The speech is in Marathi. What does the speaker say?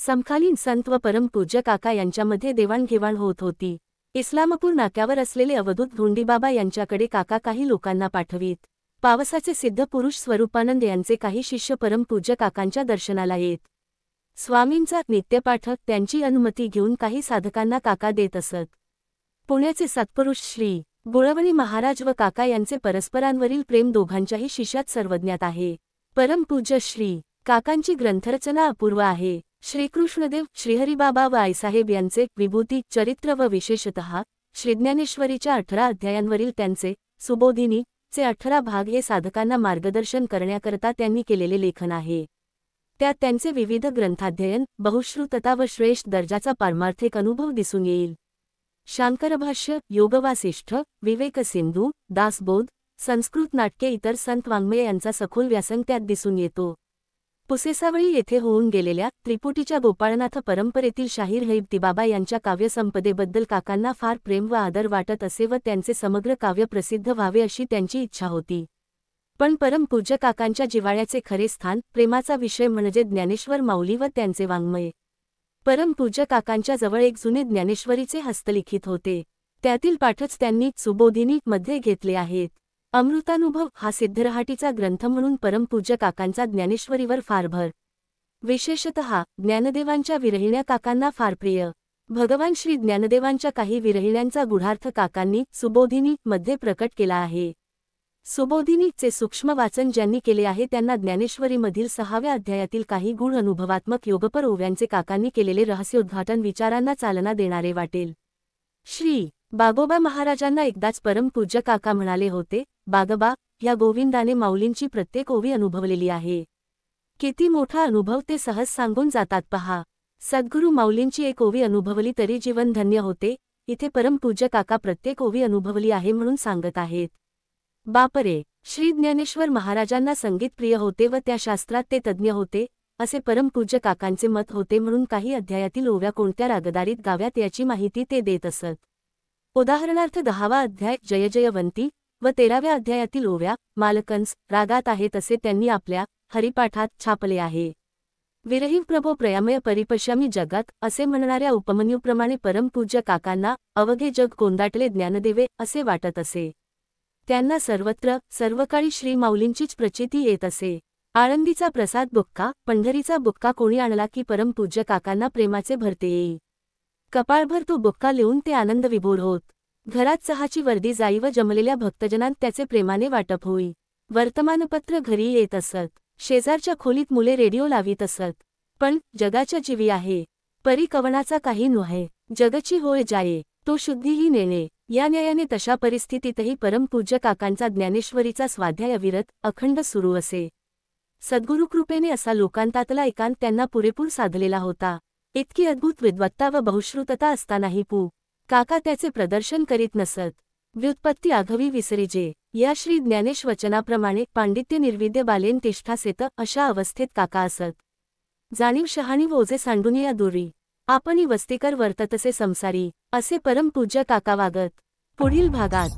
समकालीन संत व परमपूज्य काका यांच्यामध्ये देवाणघेवाण होत होती। इस्लामपूर नाक्यावर असलेले अवधूत धोंडीबाबा यांच्याकडे काका काही लोकांना पाठवीत। पावसाचे सिद्ध पुरुष स्वरूपानंद यांचे काही शिष्य परमपूज्य काकांच्या दर्शनाला येत। स्वामींचा नित्यपाठ त्यांची अनुमती घेऊन काही साधकांना काका देत असत। पुण्याचे सत्पुरुष श्री गुळवणी महाराज व काका यांचे परस्परांवरील प्रेम दोघांच्याही शिष्यात सर्वज्ञात आहे। परमपूज्य श्री काकांची ग्रंथरचना अपूर्व आहे। श्रीकृष्णदेव श्रीहरिबाबा व आईसाहेब यांचे विभूती चरित्र व विशेषतः श्रीज्ञानेश्वरीच्या 18 अध्यायांवरील त्यांचे सुबोधिनी चे 18 भाग हे साधकांना मार्गदर्शन करण्याकरता त्यांनी केलेले लेखन आहे। त्यात त्यांचे विविध ग्रंथाध्ययन बहुश्रुतता व श्रेष्ठ दर्जाचा पारमार्थिक अनुभव दिसून येईल। शांकरभाष्य योगवासिष्ठ विवेकसिंधू दासबोध संस्कृत नाटके इतर संत वाङ्मय यांचा सखोल व्यासंग त्यात दिसून येतो। पुसेसावळी येथे होऊन गेलेल्या त्रिपुटीच्या गोपाळनाथ परंपरेतील शाहीर हैबतीबाबा यांच्या काव्यसंपदेबद्दल काकांना फार प्रेम व आदर वाटत असे व त्यांचे समग्र काव्य प्रसिद्ध व्हावे अशी त्यांची इच्छा होती। पण परमपूज्य काकांच्या जिव्हाळ्याचे खरे स्थान प्रेमाचा विषय म्हणजे ज्ञानेश्वर माऊली व त्यांचे वाङ्मय। परमपूज्य काकांच्या जवळ एक जुने ज्ञानेश्वरीचे हस्तलिखित होते। त्यातील पाठच त्यांनी सुबोधिनी मध्ये घेतले आहेत। अमृतानुभव हा सिद्धरहाटीचा ग्रंथ म्हणून परमपूज्य काकांचा ज्ञानेश्वरीवर फार भर। विशेषतः ज्ञानदेवांच्या विरहिण्या काकांना फार प्रिय। भगवान श्री ज्ञानदेवांच्या काही विरहिण्यांचा गूढार्थ काकांनी सुबोधिनी मध्ये प्रकट केला आहे। सुबोधिनी चे सूक्ष्म वाचन ज्यांनी केले आहे त्यांना ज्ञानेश्वरीमधील 6व्या अध्यायातील काही गूढ अनुभवात्मक योगपर ओव्यांचे काकांनी केलेले रहस्योद्घाटन विचारांना चालना देणारे वाटेल। श्री बागोबा महाराजांना एकदाच परमपूज्य काका म्हणाले होते, बागोबा ह्या गोविंदाने माऊलींची प्रत्येक ओवी अनुभवलेली आहे। किती मोठा अनुभव ते सहज सांगून जातात पहा। सद्गुरू माऊलींची एक ओवी अनुभवली तरी जीवन धन्य होते। इथे परमपूज्य काका प्रत्येक ओवी अनुभवली आहे म्हणून सांगत आहेत। बापरे, श्री ज्ञानेश्वर महाराजांना संगीत प्रिय होते व त्या शास्त्रात ते तज्ज्ञ होते असे परमपूज्य काकांचे मत होते म्हणून काही अध्यायातील ओव्या कोणत्या रागदारीत गाव्यात याची माहिती ते देत असत। उदाहरणार्थ 10वा अध्याय जय जयवंती व 13व्या अध्यायातील ओव्या मालकंस रागात आहेत असे त्यांनी आपल्या हरिपाठात छापले आहे। विरहिव प्रभो प्रयामय परिपश्यामी जगात असे म्हणणाऱ्या उपमन्यूप्रमाणे परमपूज्य काकांना अवघे जग कोंदाटले ज्ञानदेवे असे वाटत असे। त्यांना सर्वत्र सर्वकाळी श्री माऊलींचीच प्रचिती येत असे। आळंदीचा प्रसाद बुक्का पंढरीचा बुक्का कोणी आणला की परमपूज्य काकांना प्रेमाचे भरते येई। कपाळभर तो बुक्का लिहून ते आनंद विभोर होत। घरात चहाची वर्दी जाई व जमलेल्या भक्तजनांत त्याचे प्रेमाने वाटप होई। वर्तमानपत्र घरी येत असत। शेजारच्या खोलीत मुले रेडिओ लावीत असत। पण जगाच्या जीवी आहे परी कवनाचा काही नव्हे। जगची होय जाये तो शुद्धीही नेणे। या न्यायाने तशा परिस्थितीतही परमपूज्य काकांचा ज्ञानेश्वरीचा स्वाध्याय अविरत अखंड सुरू असे। सद्गुरुकृपेने असा लोकांतातला एकांत त्यांना पुरेपूर साधलेला होता। इतकी अद्भुत विद्वत्ता व बहुश्रुतता असतानाही काका त्याचे प्रदर्शन करीत नसत। व्युत्पत्ती आघवी विसरीजे या श्री ज्ञानेश वचनाप्रमाणे पांडित्य निर्विद्य बालेन तिष्ठासेत अशा अवस्थेत काका असत। जाणीव शहाणी व ओझे सांडून या दूरी आपणी वस्तीकर वर्ततसे संसारी असे परमपूज्य काका वागत। पुढील भागात